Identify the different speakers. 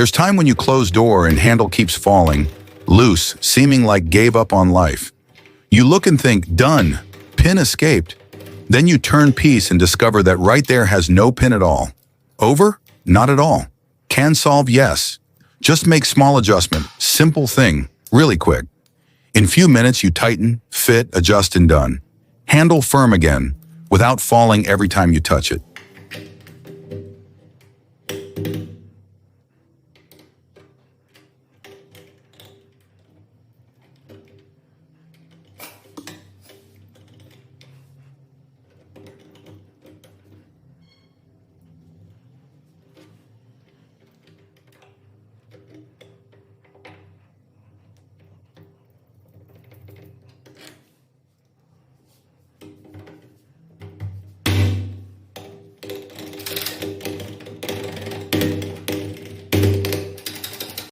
Speaker 1: There's time when you close door and handle keeps falling, loose, seeming like gave up on life. You look and think, done, pin escaped. Then you turn piece and discover that right there has no pin at all. Over? Not at all. Can solve? Yes. Just make small adjustment, simple thing, really quick. In few minutes you tighten, fit, adjust and done. Handle firm again, without falling every time you touch it.